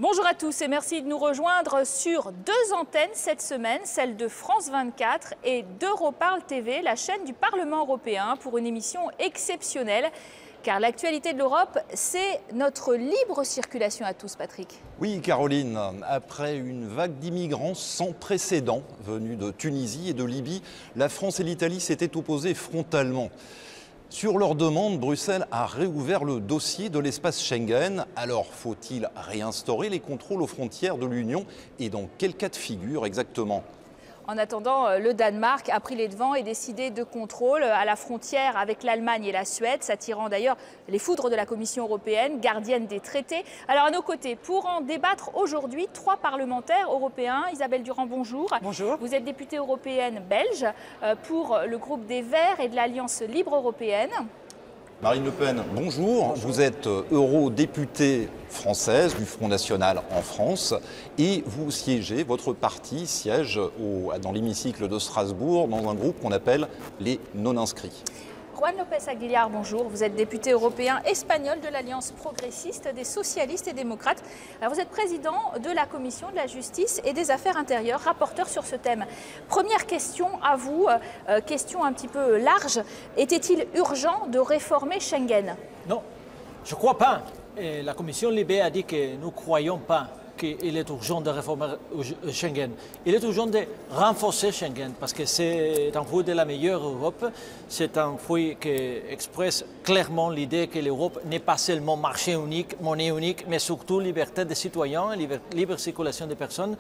Bonjour à tous et merci de nous rejoindre sur deux antennes cette semaine, celle de France 24 et d'Europarl TV, la chaîne du Parlement européen, pour une émission exceptionnelle. Car l'actualité de l'Europe, c'est notre libre circulation à tous, Patrick. Oui, Caroline, après une vague d'immigrants sans précédent venus de Tunisie et de Libye, la France et l'Italie s'étaient opposées frontalement. Sur leur demande, Bruxelles a réouvert le dossier de l'espace Schengen. Alors, faut-il réinstaurer les contrôles aux frontières de l'Union et dans quel cas de figure exactement ? En attendant, le Danemark a pris les devants et décidé de contrôle à la frontière avec l'Allemagne et la Suède, s'attirant d'ailleurs les foudres de la Commission européenne, gardienne des traités. Alors à nos côtés, pour en débattre aujourd'hui, trois parlementaires européens. Isabelle Durand, bonjour. Bonjour. Vous êtes députée européenne belge pour le groupe des Verts et de l'Alliance libre européenne. Marine Le Pen, bonjour. Vous êtes eurodéputée française du Front National en France et vous siégez, votre parti siège dans l'hémicycle de Strasbourg dans un groupe qu'on appelle les non-inscrits. Juan López Aguilar, bonjour. Vous êtes député européen espagnol de l'Alliance progressiste des socialistes et démocrates. Alors vous êtes président de la Commission de la Justice et des Affaires intérieures, rapporteur sur ce thème. Première question à vous, question un petit peu large. Était-il urgent de réformer Schengen? Non, je ne crois pas. Et la Commission Libé a dit que nous ne croyons pas qu'il est urgent de réformer Schengen. Il est urgent de renforcer Schengen parce que c'est un fruit de la meilleure Europe. C'est un fruit qui expresse clairement l'idée que l'Europe n'est pas seulement marché unique, monnaie unique, mais surtout liberté des citoyens, libre circulation des personnes.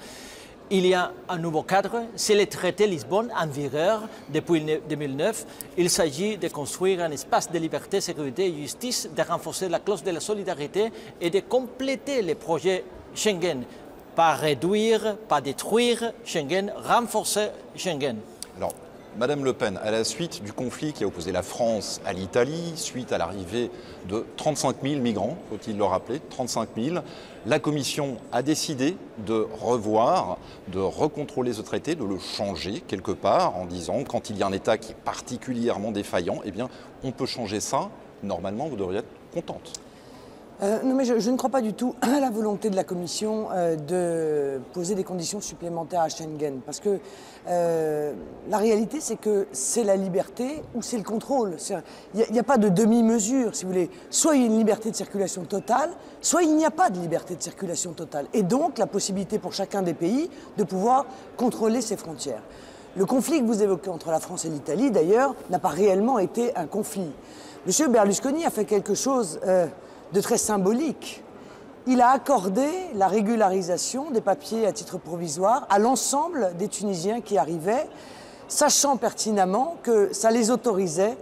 Il y a un nouveau cadre, c'est le traité Lisbonne en vigueur depuis 2009. Il s'agit de construire un espace de liberté, sécurité et justice, de renforcer la clause de la solidarité et de compléter les projets Schengen, pas réduire, pas détruire Schengen, renforcer Schengen. Alors, Madame Le Pen, à la suite du conflit qui a opposé la France à l'Italie, suite à l'arrivée de 35 000 migrants, faut-il le rappeler, 35 000, la Commission a décidé de revoir, de recontrôler ce traité, de le changer quelque part en disant quand il y a un État qui est particulièrement défaillant, eh bien, on peut changer ça. Normalement, vous devriez être contente. Non, mais je ne crois pas du tout à la volonté de la Commission de poser des conditions supplémentaires à Schengen. Parce que la réalité, c'est que c'est la liberté ou c'est le contrôle. Il n'y a pas de demi-mesure, si vous voulez. Soit il y a une liberté de circulation totale, soit il n'y a pas de liberté de circulation totale. Et donc, la possibilité pour chacun des pays de pouvoir contrôler ses frontières. Le conflit que vous évoquez entre la France et l'Italie, d'ailleurs, n'a pas réellement été un conflit. Monsieur Berlusconi a fait quelque chose de très symbolique. Il a accordé la régularisation des papiers à titre provisoire à l'ensemble des Tunisiens qui arrivaient, sachant pertinemment que ça les autorisait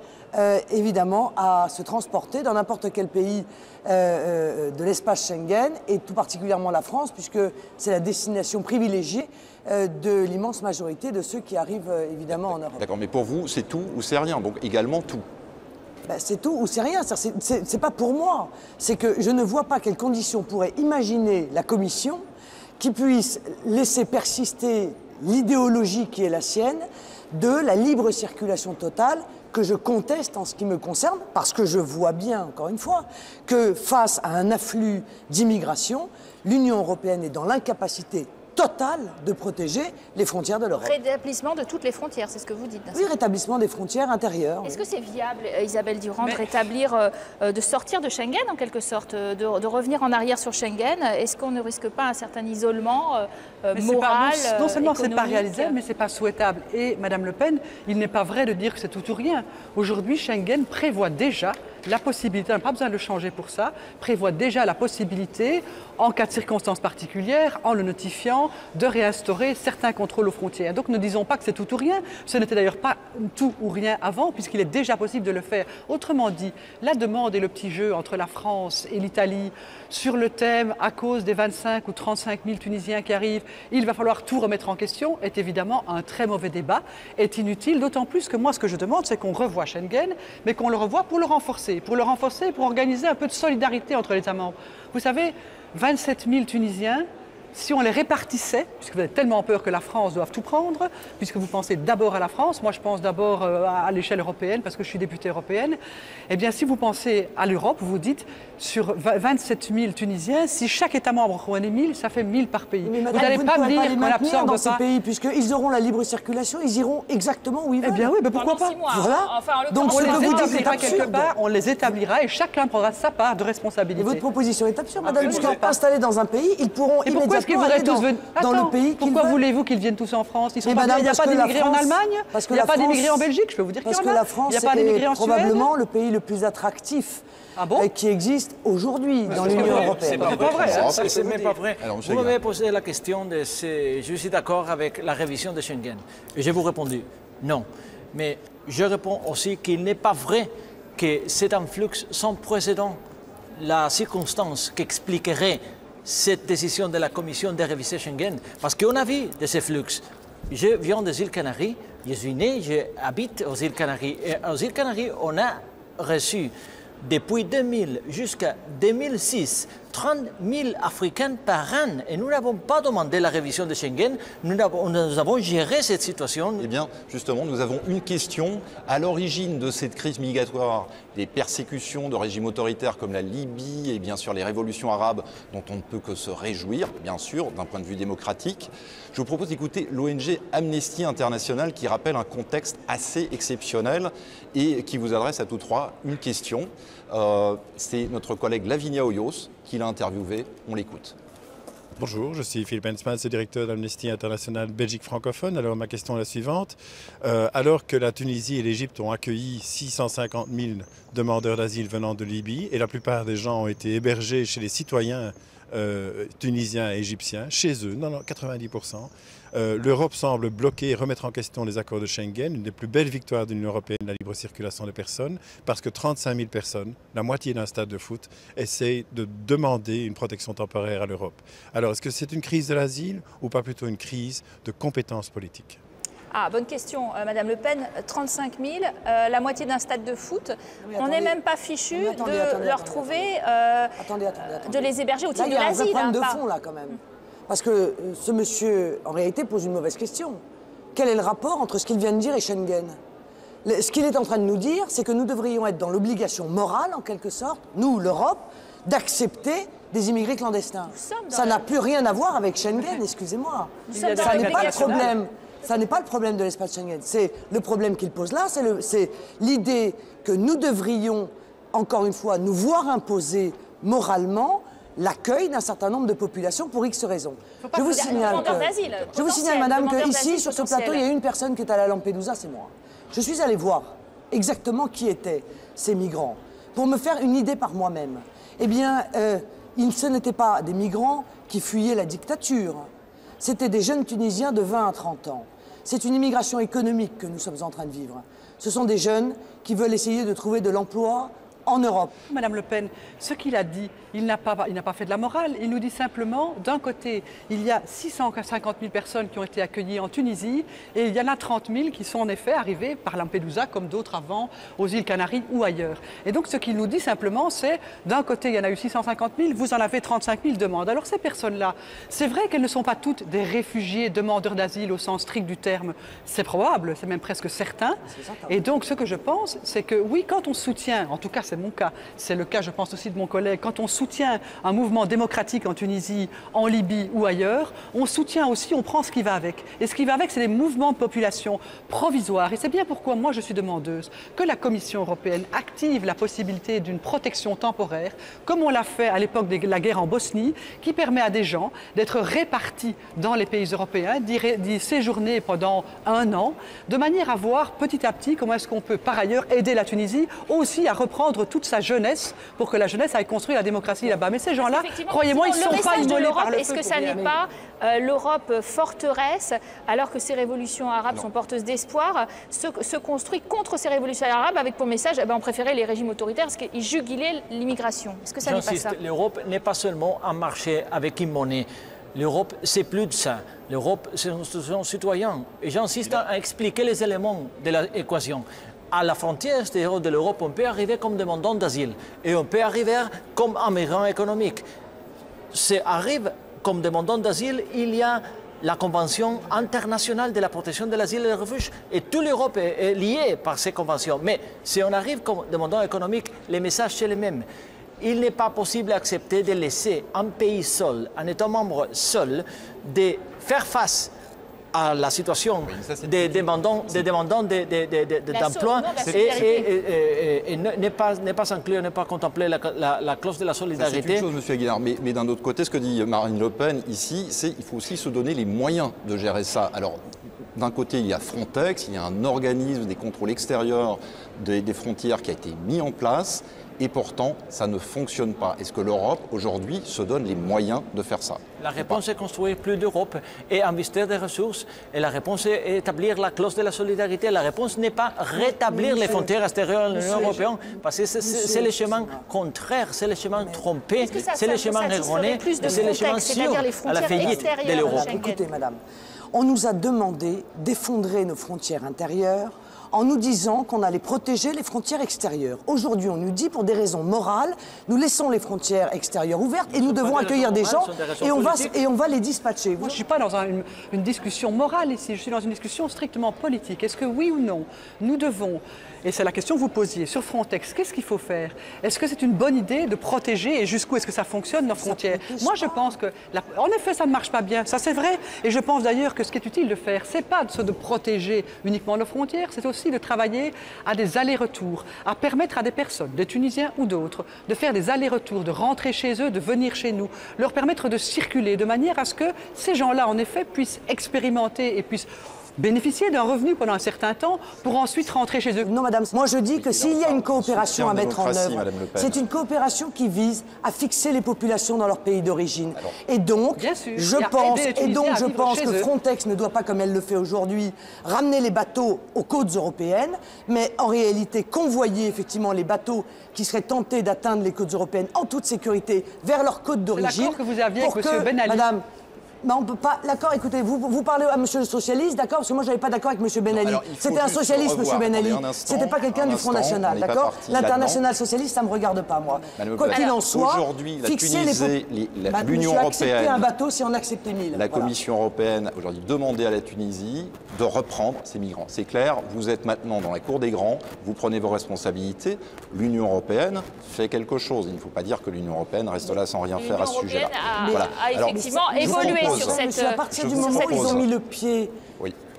évidemment à se transporter dans n'importe quel pays de l'espace Schengen et tout particulièrement la France, puisque c'est la destination privilégiée de l'immense majorité de ceux qui arrivent évidemment en Europe. D'accord, mais pour vous, c'est tout ou c'est rien, donc également tout. C'est tout ou c'est rien, c'est pas pour moi. C'est que je ne vois pas quelles conditions pourrait imaginer la Commission qui puisse laisser persister l'idéologie qui est la sienne de la libre circulation totale que je conteste en ce qui me concerne, parce que je vois bien, encore une fois, que face à un afflux d'immigration, l'Union européenne est dans l'incapacité totale de protéger les frontières de l'Europe. Rétablissement de toutes les frontières, c'est ce que vous dites. Oui, rétablissement des frontières intérieures. Est-ce que c'est viable, Isabelle Durand, de rétablir, de sortir de Schengen en quelque sorte, de revenir en arrière sur Schengen? Est-ce qu'on ne risque pas un certain isolement moral, non seulement c'est pas économique? réalisable, mais c'est pas souhaitable. Et Madame Le Pen, il n'est pas vrai de dire que c'est tout ou rien. Aujourd'hui, Schengen prévoit déjà la possibilité, on n'a pas besoin de le changer pour ça, prévoit déjà la possibilité, en cas de circonstances particulières, en le notifiant, de réinstaurer certains contrôles aux frontières. Donc ne disons pas que c'est tout ou rien. Ce n'était d'ailleurs pas tout ou rien avant, puisqu'il est déjà possible de le faire. Autrement dit, la demande et le petit jeu entre la France et l'Italie sur le thème, à cause des 25 ou 35 000 Tunisiens qui arrivent, il va falloir tout remettre en question, est évidemment un très mauvais débat, est inutile, d'autant plus que moi, ce que je demande, c'est qu'on revoie Schengen, mais qu'on le revoie pour le renforcer, pour organiser un peu de solidarité entre les États membres. Vous savez, 27 000 Tunisiens, si on les répartissait, puisque vous avez tellement peur que la France doive tout prendre, puisque vous pensez d'abord à la France, moi je pense d'abord à l'échelle européenne, parce que je suis députée européenne, eh bien si vous pensez à l'Europe, vous vous dites, sur 27 000 Tunisiens, si chaque État membre prenait 1000, ça fait 1000 par pays. Mais vous madame, n'allez pas me dire les qu'on maintenir absorbe dans pas. ces pays, puisqu'ils auront la libre circulation, ils iront exactement où ils veulent. Eh bien oui, mais pourquoi pas? Voilà. Enfin, en Donc On ce les que vous dites est établira quelque absurde. part, on les établira et chacun prendra sa part de Et responsabilité. votre proposition est absurde, madame, Absolument puisque pas. installés dans un pays, ils pourront Et pourquoi est-ce qu'ils immédiatement voudraient aller tous venir dans le pays qu'ils Pourquoi veulent. voulez-vous qu'ils viennent tous en France? Ils sont Mais pas- madame, Il n'y a parce pas que la d'immigrés en France- Allemagne, parce que il n'y a la pas d'immigrés France- en Belgique, je peux vous dire qu'il y Parce en que a. la France Il n'y a pas d'immigrés est en Suède. probablement le pays le plus attractif Ah bon qui existe aujourd'hui dans C'est l'Union pas vrai, européenne. C'est pas vrai. hein. C'est même pas vrai. Alors, monsieur Vous Guérin. m'avez posé la question de si je suis d'accord avec la révision de Schengen. Et je vous répondu non. Mais je réponds aussi qu'il n'est pas vrai que c'est un flux sans précédent. La circonstance qui expliquerait cette décision de la Commission de réviser Schengen, parce qu'on a vu de ces flux. Je viens des îles Canaries, je suis né, j'habite aux îles Canaries. Et aux îles Canaries, on a reçu depuis 2000 jusqu'à 2006 30 000 Africains par an. Et nous n'avons pas demandé la révision de Schengen, nous avons géré cette situation. Eh bien, justement, nous avons une question. À l'origine de cette crise migratoire, des persécutions de régimes autoritaires comme la Libye et bien sûr les révolutions arabes dont on ne peut que se réjouir, bien sûr, d'un point de vue démocratique, je vous propose d'écouter l'ONG Amnesty International qui rappelle un contexte assez exceptionnel et qui vous adresse à tous trois une question. C'est notre collègue Lavinia Hoyos qui l'a interviewé. On l'écoute. Bonjour, je suis Philippe Hensmans, directeur d'Amnesty International Belgique francophone. Alors ma question est la suivante. Alors que la Tunisie et l'Égypte ont accueilli 650 000 demandeurs d'asile venant de Libye et la plupart des gens ont été hébergés chez les citoyens tunisiens et égyptiens, chez eux, non, 90%. L'Europe semble bloquer et remettre en question les accords de Schengen, une des plus belles victoires de l'Union européenne, la libre circulation des personnes, parce que 35 000 personnes, la moitié d'un stade de foot, essayent de demander une protection temporaire à l'Europe. Alors, est-ce que c'est une crise de l'asile ou pas plutôt une crise de compétences politiques ? Ah, bonne question, Madame Le Pen. 35 000, la moitié d'un stade de foot. Oui, on n'est même pas fichu de leur trouver, de les héberger au Là, titre il de y a un vrai l'asile. problème de fond, là, quand même. Parce que ce monsieur, en réalité, pose une mauvaise question. Quel est le rapport entre ce qu'il vient de dire et Schengen? Ce qu'il est en train de nous dire, c'est que nous devrions être dans l'obligation morale, en quelque sorte, nous, l'Europe, d'accepter des immigrés clandestins. Ça n'a plus rien à voir avec Schengen, excusez-moi. sommes dans Ça n'est pas le l'obligation. problème. Ça n'est pas le problème de l'espace Schengen. C'est le problème qu'il pose là, c'est l'idée que nous devrions, encore une fois, nous voir imposer moralement l'accueil d'un certain nombre de populations pour X raisons. Je vous signale, demandeurs d'asile, je vous signale, potentiels, madame, demandeurs qu'ici, d'asile sur ce potentiels. plateau, il y a une personne qui est allée à Lampedusa, c'est moi. Je suis allée voir exactement qui étaient ces migrants, pour me faire une idée par moi-même. Eh bien, ce n'étaient pas des migrants qui fuyaient la dictature. C'était des jeunes Tunisiens de 20 à 30 ans. C'est une immigration économique que nous sommes en train de vivre. Ce sont des jeunes qui veulent essayer de trouver de l'emploi en Europe. Madame Le Pen, ce qu'il a dit, il n'a pas fait de la morale. Il nous dit simplement, d'un côté, il y a 650 000 personnes qui ont été accueillies en Tunisie et il y en a 30 000 qui sont en effet arrivées par Lampedusa, comme d'autres avant, aux îles Canaries ou ailleurs. Et donc ce qu'il nous dit simplement, c'est, d'un côté, il y en a eu 650 000, vous en avez 35 000 demandes. Alors ces personnes-là, c'est vrai qu'elles ne sont pas toutes des réfugiés demandeurs d'asile au sens strict du terme. C'est probable, c'est même presque certain. Et donc ce que je pense, c'est que oui, quand on soutient, en tout cas c'est mon cas, c'est le cas je pense aussi de mon collègue, quand on soutient un mouvement démocratique en Tunisie, en Libye ou ailleurs, on soutient aussi, on prend ce qui va avec. Et ce qui va avec, c'est des mouvements de population provisoires. Et c'est bien pourquoi moi je suis demandeuse que la Commission européenne active la possibilité d'une protection temporaire, comme on l'a fait à l'époque de la guerre en Bosnie, qui permet à des gens d'être répartis dans les pays européens, d'y séjourner pendant 1 an, de manière à voir petit à petit comment est-ce qu'on peut par ailleurs aider la Tunisie aussi à reprendre toute sa jeunesse pour que la jeunesse aille construire la démocratie là-bas. Mais ces gens-là, croyez-moi, ils ne sont pas immolés par le feu. Est-ce que ça pour rien. n'est pas l'Europe forteresse, alors que ces révolutions arabes sont porteuses d'espoir, se construit contre ces révolutions arabes avec pour message, on préférait les régimes autoritaires parce qu'ils jugulaient l'immigration. Est-ce que ça n'est pas ça? L'Europe n'est pas seulement un marché avec une monnaie. L'Europe, c'est plus de ça. L'Europe, c'est un citoyen. Et j'insiste à expliquer les éléments de l'équation. À la frontière extérieure de l'Europe, on peut arriver comme demandant d'asile et on peut arriver comme immigrant économique. Ça arrive comme demandant d'asile, il y a la Convention internationale de la protection de l'asile et des refuges. Et toute l'Europe est liée par ces conventions. Mais si on arrive comme demandant économique, les messages sont les mêmes. Il n'est pas possible d'accepter de laisser un pays seul, un État membre seul, de faire face à la situation des demandants d'emploi et ne pas inclure, ne pas contempler la clause de la solidarité. C'est une chose, M. Aguilar, mais d'un autre côté, ce que dit Marine Le Pen ici, c'est qu'il faut aussi se donner les moyens de gérer ça. Alors, d'un côté, il y a Frontex, il y a un organisme des contrôles extérieurs des frontières qui a été mis en place. Et pourtant, ça ne fonctionne pas. Est-ce que l'Europe, aujourd'hui, se donne les moyens de faire ça? La réponse est construire plus d'Europe et investir des ressources. Et la réponse est établir la clause de la solidarité. La réponse n'est pas rétablir les frontières extérieures de l'Union européenne, parce que c'est le chemin contraire, c'est le chemin trompé, c'est le chemin erroné, c'est le chemin sûr à la faillite de l'Europe. Écoutez, madame, on nous a demandé d'effondrer nos frontières intérieures en nous disant qu'on allait protéger les frontières extérieures. Aujourd'hui, on nous dit, pour des raisons morales, nous laissons les frontières extérieures ouvertes et nous devons accueillir des gens et on va les dispatcher. Moi, je ne suis pas dans une discussion morale ici, je suis dans une discussion strictement politique. Est-ce que oui ou non, nous devons, et c'est la question que vous posiez, sur Frontex, qu'est-ce qu'il faut faire? Est-ce que c'est une bonne idée de protéger et jusqu'où est-ce que ça fonctionne nos frontières? Moi, je pense que, en effet, ça ne marche pas bien, ça c'est vrai. Et je pense d'ailleurs que ce qui est utile de faire, c'est pas de protéger uniquement nos frontières, c'est aussi de travailler à des allers-retours, à permettre à des personnes, des Tunisiens ou d'autres, de faire des allers-retours, de rentrer chez eux, de venir chez nous, leur permettre de circuler de manière à ce que ces gens-là, en effet, puissent expérimenter et puissent bénéficier d'un revenu pendant un certain temps pour ensuite rentrer chez eux. Non, madame, moi je dis que s'il y a une coopération à mettre en œuvre, c'est une coopération qui vise à fixer les populations dans leur pays d'origine. Et donc, je pense que Frontex ne doit pas, comme elle le fait aujourd'hui, ramener les bateaux aux côtes européennes, mais en réalité convoyer effectivement les bateaux qui seraient tentés d'atteindre les côtes européennes en toute sécurité vers leurs côtes d'origine. L'accord que vous aviez avec M. Ben Ali. Madame, mais on peut pas. D'accord, écoutez, vous parlez à monsieur le socialiste, d'accord? Parce que moi, je n'avais pas d'accord avec monsieur Ben Ali. C'était un socialiste, monsieur Ben Ali. C'était pas quelqu'un du Front National, d'accord? L'international socialiste, ça ne me regarde pas, moi. Quoi qu'il en soit, aujourd'hui, la Tunisie, l'Union européenne. Accepter un bateau si on acceptait 1000. La Commission européenne, aujourd'hui, demandait à la Tunisie de reprendre ces migrants. C'est clair, vous êtes maintenant dans la cour des grands, vous prenez vos responsabilités. L'Union européenne fait quelque chose. Il ne faut pas dire que l'Union européenne reste là sans rien faire à ce sujet-là. L'Union européenne a effectivement évolué. À partir du moment où ils ont mis le pied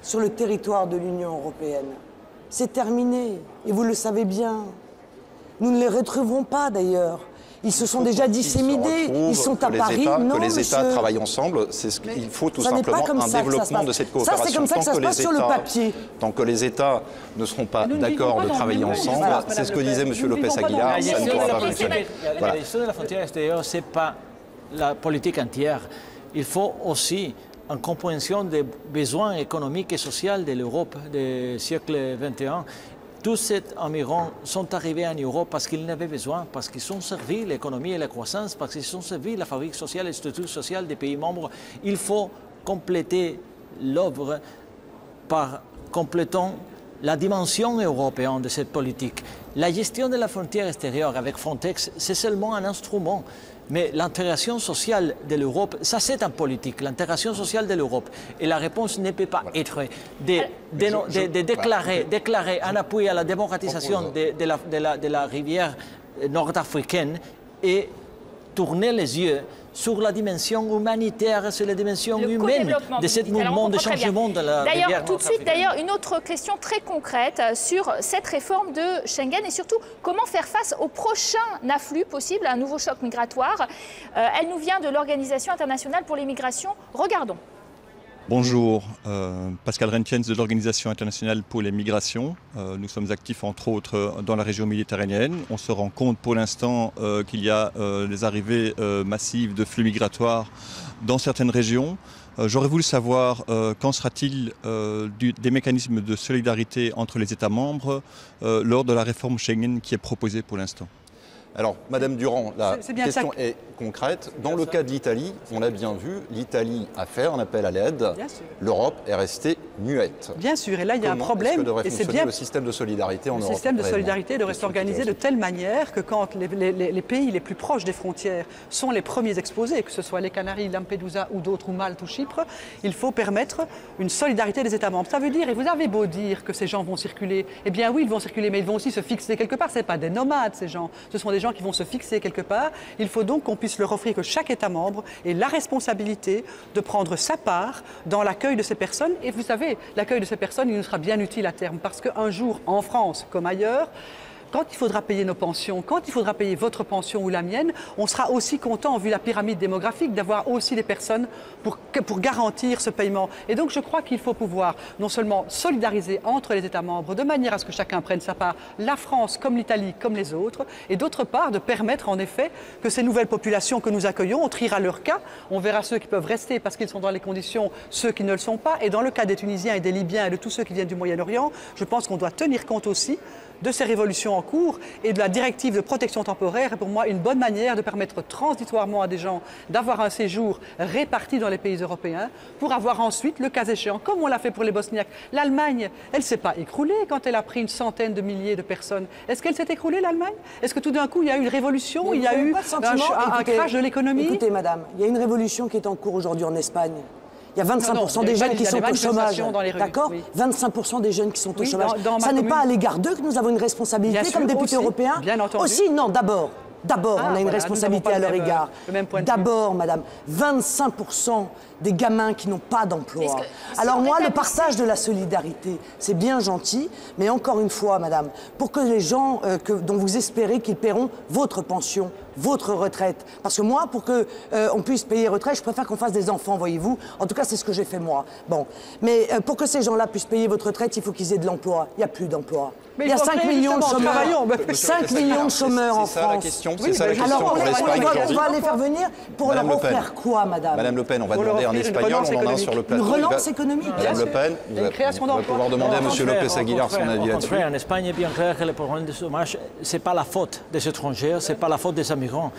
sur le territoire de l'Union européenne, c'est terminé. Et vous le savez bien. Nous ne les retrouverons pas d'ailleurs. Ils se sont déjà disséminés. Ils sont à Paris. Que les États travaillent ensemble, c'est ce qu'il faut tout simplement un développement de cette coopération. Ça, c'est comme ça que ça se passe sur le papier. Tant que les États ne seront pas d'accord de travailler ensemble, c'est ce que disait M. Lopez Aguilar, ça ne pourra pas fonctionner. La gestion de la frontière extérieure, ce n'est pas la politique entière. Il faut aussi une compréhension des besoins économiques et sociaux de l'Europe du siècle XXI. Tous ces immigrants sont arrivés en Europe parce qu'ils en avaient besoin, parce qu'ils ont servi l'économie et la croissance, parce qu'ils ont servi la fabrique sociale et la structure sociale des pays membres. Il faut compléter l'œuvre par complétant la dimension européenne de cette politique. La gestion de la frontière extérieure avec Frontex, c'est seulement un instrument. Mais l'intégration sociale de l'Europe, ça c'est en politique, l'intégration sociale de l'Europe. Et la réponse ne peut pas être de déclarer un appui à la démocratisation de la rivière nord-africaine et tourner les yeux sur la dimension humanitaire, sur la dimension humaine de ce mouvement de changement de la rivière. D'ailleurs, tout de suite, une autre question très concrète sur cette réforme de Schengen et surtout comment faire face au prochain afflux possible, un nouveau choc migratoire. Elle nous vient de l'Organisation internationale pour les migrations. Regardons. Bonjour, Pascal Rentiens de l'Organisation internationale pour les migrations. Nous sommes actifs entre autres dans la région méditerranéenne. On se rend compte pour l'instant qu'il y a des arrivées massives de flux migratoires dans certaines régions. J'aurais voulu savoir qu'en sera-t-il des mécanismes de solidarité entre les États membres lors de la réforme Schengen qui est proposée pour l'instant. Alors, Madame Durand, la question est concrète. Dans le cas de l'Italie, on l'a bien vu, l'Italie a fait un appel à l'aide. L'Europe est restée muette. Bien sûr, et là il y a un problème. Comment est-ce que devrait et c'est fonctionner bien le système de solidarité en Europe? Le système de solidarité devrait s'organiser de telle manière que quand les pays les plus proches des frontières sont les premiers exposés, que ce soit les Canaries, Lampedusa ou d'autres, ou Malte ou Chypre, il faut permettre une solidarité des États membres. Ça veut dire, et vous avez beau dire que ces gens vont circuler, eh bien oui, ils vont circuler, mais ils vont aussi se fixer quelque part. Ce n'est pas des nomades, ces gens. Ce sont des gens qui vont se fixer quelque part. Il faut donc qu'on puisse leur offrir que chaque État membre ait la responsabilité de prendre sa part dans l'accueil de ces personnes. Et vous savez, l'accueil de ces personnes, il nous sera bien utile à terme, parce qu'un jour, en France comme ailleurs, quand il faudra payer nos pensions, quand il faudra payer votre pension ou la mienne, on sera aussi content, vu la pyramide démographique, d'avoir aussi des personnes pour garantir ce paiement. Et donc je crois qu'il faut pouvoir non seulement solidariser entre les États membres de manière à ce que chacun prenne sa part, la France comme l'Italie comme les autres, et d'autre part de permettre en effet que ces nouvelles populations que nous accueillons, on triera leur cas, on verra ceux qui peuvent rester parce qu'ils sont dans les conditions, ceux qui ne le sont pas, et dans le cas des Tunisiens et des Libyens et de tous ceux qui viennent du Moyen-Orient, je pense qu'on doit tenir compte aussi de ces révolutions en cours et de la directive de protection temporaire est pour moi une bonne manière de permettre transitoirement à des gens d'avoir un séjour réparti dans les pays européens pour avoir ensuite, le cas échéant, comme on l'a fait pour les Bosniaques. L'Allemagne, elle ne s'est pas écroulée quand elle a pris une centaine de milliers de personnes. Est-ce qu'elle s'est écroulée, l'Allemagne? Est-ce que tout d'un coup, il y a eu une révolution, il y a eu un crash de l'économie? Écoutez, madame, il y a une révolution qui est en cours aujourd'hui en Espagne. Il y a 25% des jeunes qui sont au chômage, d'accord, oui. 25% des jeunes qui sont au chômage. Ça n'est pas à l'égard d'eux que nous avons une responsabilité comme députés européens. Bien entendu. Aussi, non, d'abord, on a une responsabilité à leur égard. D'abord, madame, 25% des gamins qui n'ont pas d'emploi. Alors moi, le partage de la solidarité, c'est bien gentil, mais encore une fois, madame, pour que les gens dont vous espérez qu'ils paieront votre pension, votre retraite, parce que moi, pour qu'on puisse payer retraite, je préfère qu'on fasse des enfants, voyez-vous. En tout cas, c'est ce que j'ai fait moi. Bon, mais pour que ces gens-là puissent payer votre retraite, il faut qu'ils aient de l'emploi. Il n'y a plus d'emploi. Il y a 5 millions de chômeurs. 5 millions de chômeurs en France. C'est ça la question. C'est ça la question. Alors, on va les faire venir pour leur offrir quoi, madame? Madame Le Pen, on va demander en espagnol, on en a un sur le plateau. Une relance économique. Madame Le Pen, vous allez pouvoir demander à M. López Aguilar son avis là-dessus. En Espagne, il est bien clair que le problème du chômage, ce n'est pas la faute des étrangers, ce n'est pas la faute des immigrants.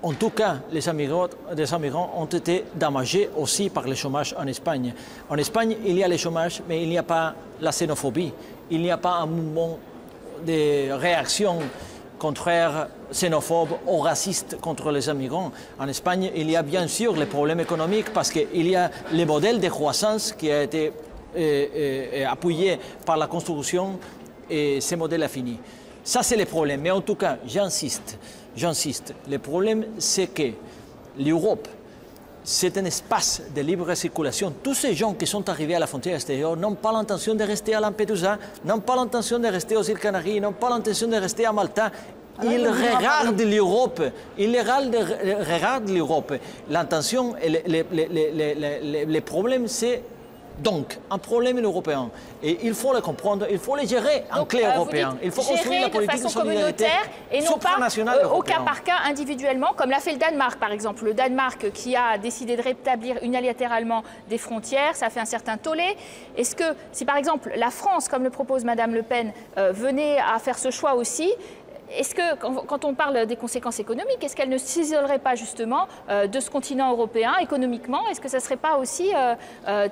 En tout cas, les immigrants ont été damagés aussi par le chômage en Espagne. En Espagne, il y a le chômage, mais il n'y a pas la xénophobie. Il n'y a pas un mouvement de réaction contraire, xénophobe ou raciste contre les immigrants. En Espagne, il y a bien sûr les problèmes économiques parce qu'il y a le modèle de croissance qui a été appuyé par la construction et ce modèle a fini. Ça, c'est le problème. Mais en tout cas, j'insiste, le problème, c'est que l'Europe, c'est un espace de libre circulation. Tous ces gens qui sont arrivés à la frontière extérieure n'ont pas l'intention de rester à Lampedusa, n'ont pas l'intention de rester aux îles Canaries, n'ont pas l'intention de rester à Malta. Ils regardent l'Europe. L'intention, le problème, c'est donc un problème européen. Et il faut le comprendre, il faut le gérer en clé européen. Il faut construire la politique de solidarité et non pas au cas par cas individuellement, comme l'a fait le Danemark par exemple. Le Danemark qui a décidé de rétablir unilatéralement des frontières, ça fait un certain tollé. Est-ce que si par exemple la France, comme le propose Madame Le Pen, venait à faire ce choix aussi, est-ce que, quand on parle des conséquences économiques, est-ce qu'elle ne s'isolerait pas justement de ce continent européen économiquement? Est-ce que ça ne serait pas aussi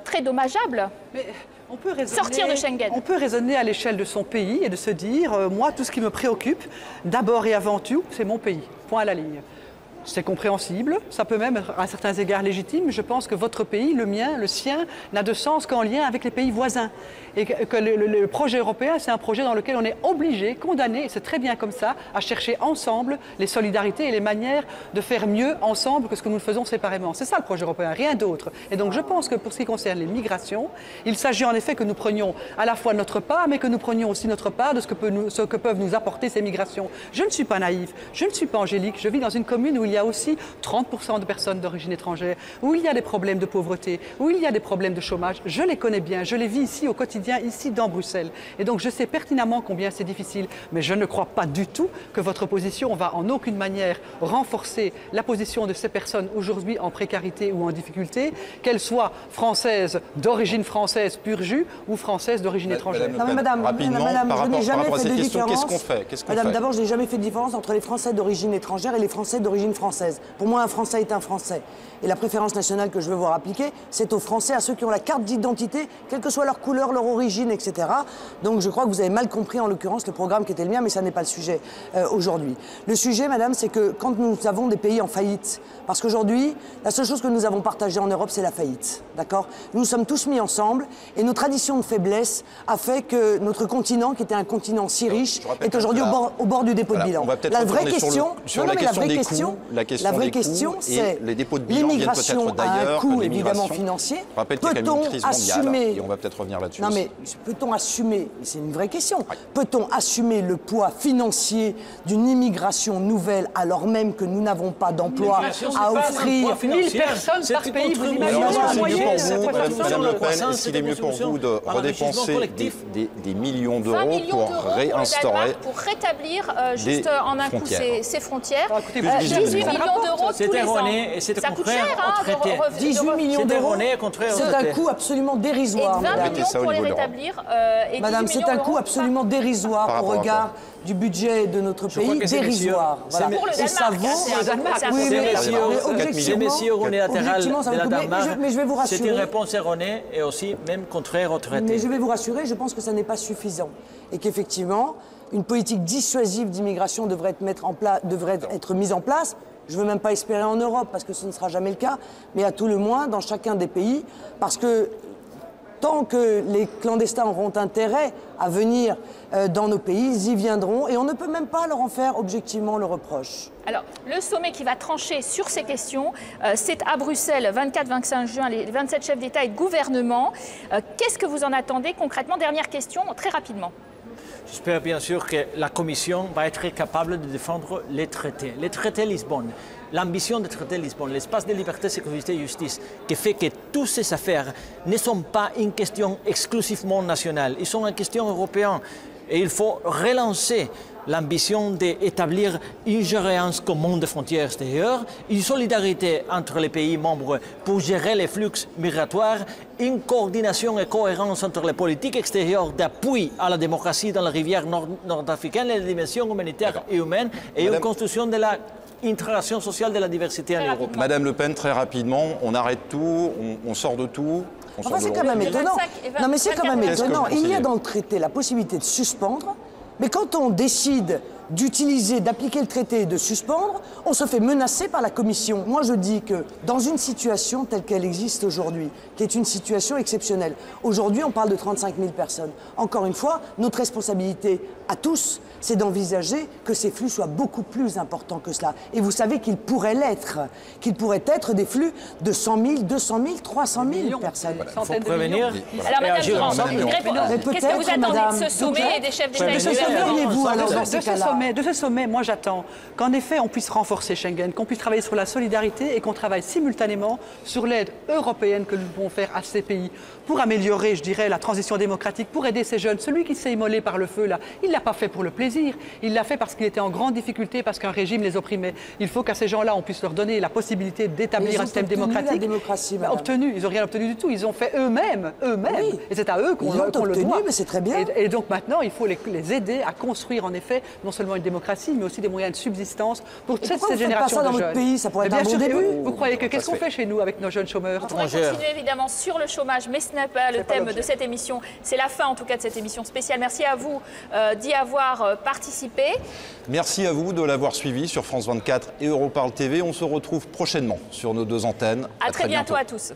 très dommageable? Mais on peut sortir de Schengen. On peut raisonner à l'échelle de son pays et de se dire, moi, tout ce qui me préoccupe, d'abord et avant tout, c'est mon pays. Point à la ligne. C'est compréhensible, ça peut même être à certains égards légitime, mais je pense que votre pays, le mien, le sien, n'a de sens qu'en lien avec les pays voisins. Et que le projet européen, c'est un projet dans lequel on est obligé, condamné, et c'est très bien comme ça, à chercher ensemble les solidarités et les manières de faire mieux ensemble que ce que nous le faisons séparément. C'est ça le projet européen, rien d'autre. Et donc je pense que pour ce qui concerne les migrations, il s'agit en effet que nous prenions à la fois notre part, mais que nous prenions aussi notre part de ce que peuvent nous apporter ces migrations. Je ne suis pas naïve, je ne suis pas angélique, je vis dans une commune où il y a aussi 30% de personnes d'origine étrangère, où il y a des problèmes de pauvreté, où il y a des problèmes de chômage. Je les connais bien, je les vis ici au quotidien, ici dans Bruxelles. Et donc je sais pertinemment combien c'est difficile, mais je ne crois pas du tout que votre position va en aucune manière renforcer la position de ces personnes aujourd'hui en précarité ou en difficulté, qu'elles soient françaises d'origine française pur jus ou françaises d'origine étrangère. Madame, je n'ai jamais fait de différence. Qu'est-ce qu'on fait? Madame, d'abord, je n'ai jamais fait de différence entre les Français d'origine étrangère et les Français d'origine française. française. Pour moi, un Français est un Français. Et la préférence nationale que je veux voir appliquer, c'est aux Français, à ceux qui ont la carte d'identité, quelle que soit leur couleur, leur origine, etc. Donc je crois que vous avez mal compris, en l'occurrence, le programme qui était le mien, mais ça n'est pas le sujet aujourd'hui. Le sujet, madame, c'est que quand nous avons des pays en faillite, parce qu'aujourd'hui, la seule chose que nous avons partagée en Europe, c'est la faillite, d'accord? Nous nous sommes tous mis ensemble, et nos traditions de faiblesse a fait que notre continent, qui était un continent si riche, est aujourd'hui au bord du dépôt de bilan. On va peut-être la vraie question, sur la vraie question, c'est les dépôts de bilan viennent peut-être d'ailleurs, coût évidemment financier. Peut-on assumer, et on va peut-être revenir là-dessus. Non mais peut-on assumer, c'est une vraie question, peut-on assumer le poids financier d'une immigration nouvelle alors même que nous n'avons pas d'emploi à offrir? 1000 personnes par pays, vous imaginez la moyenne? Madame Le Pen, est-ce qu'il est mieux pour vous de redépenser des millions d'euros pour réinstaurer pour rétablir juste en un coup ces frontières? 18 millions d'euros tous les ans. Ça coûte cher, 18 millions d'euros, c'est un coût absolument dérisoire. Et 20 millions pour les rétablir. Madame, c'est un coût absolument dérisoire au regard du budget de notre pays, dérisoire. Voilà. Pour le Danemark, ça vaut ces messieurs unilatérales de la Danemark, c'est une réponse erronée et aussi même contraire au traité. Mais je vais vous rassurer, je pense que ça n'est pas suffisant et qu'effectivement, une politique dissuasive d'immigration devrait être mise en place. Je ne veux même pas espérer en Europe, parce que ce ne sera jamais le cas, mais à tout le moins dans chacun des pays, parce que tant que les clandestins auront intérêt à venir dans nos pays, ils y viendront, et on ne peut même pas leur en faire objectivement le reproche. Alors, le sommet qui va trancher sur ces questions, c'est à Bruxelles, 24-25 juin, les 27 chefs d'État et de gouvernement. Qu'est-ce que vous en attendez concrètement? Dernière question, très rapidement. J'espère bien sûr que la Commission va être capable de défendre les traités Lisbonne. L'ambition des traités Lisbonne, l'espace de liberté, sécurité et justice, qui fait que toutes ces affaires ne sont pas une question exclusivement nationale, ils sont une question européenne. Et il faut relancer l'ambition d'établir une gérance commune des frontières extérieures, une solidarité entre les pays membres pour gérer les flux migratoires, une coordination et cohérence entre les politiques extérieures d'appui à la démocratie dans la rivière nord-africaine, les dimensions humanitaires et humaines, et une construction de la intégration sociale de la diversité en Europe. Madame Le Pen, très rapidement, on arrête tout, on sort de tout. Enfin, c'est quand même étonnant. Non, mais c'est quand même étonnant. Il y a dans le traité la possibilité de suspendre, mais quand on décide d'appliquer le traité et de suspendre, on se fait menacer par la Commission. Moi, je dis que dans une situation telle qu'elle existe aujourd'hui, qui est une situation exceptionnelle, aujourd'hui, on parle de 35 000 personnes. Encore une fois, notre responsabilité à tous, c'est d'envisager que ces flux soient beaucoup plus importants que cela. Et vous savez qu'ils pourraient être des flux de 100 000, 200 000, 300 000 personnes. Il faut prévenir. Alors, Madame Durand, qu'est-ce que vous attendez de ce sommet et des chefs d'État et de de ce sommet, moi j'attends qu'en effet on puisse renforcer Schengen, qu'on puisse travailler sur la solidarité et qu'on travaille simultanément sur l'aide européenne que nous pouvons faire à ces pays pour améliorer, je dirais, la transition démocratique, pour aider ces jeunes. Celui qui s'est immolé par le feu, là, il ne l'a pas fait pour le plaisir, il l'a fait parce qu'il était en grande difficulté, parce qu'un régime les opprimait. Il faut qu'à ces gens-là, on puisse leur donner la possibilité d'établir un système démocratique. La démocratie, ils n'ont rien obtenu du tout, ils ont fait eux-mêmes. Oui. Et c'est à eux qu'on le doit. Mais c'est très bien. Et donc maintenant, il faut les aider à construire en effet non seulement une démocratie, mais aussi des moyens de subsistance pour cette génération de jeunes. Pas ça dans votre pays, ça pourrait être un bon début. Vous croyez que qu'est-ce qu'on fait chez nous avec nos jeunes chômeurs? On pourrait continuer évidemment sur le chômage, mais ce n'est pas le thème de cette émission. C'est la fin en tout cas de cette émission spéciale. Merci à vous d'y avoir participé. Merci à vous de l'avoir suivi sur France 24 et Europarl TV. On se retrouve prochainement sur nos deux antennes. À très bientôt à tous.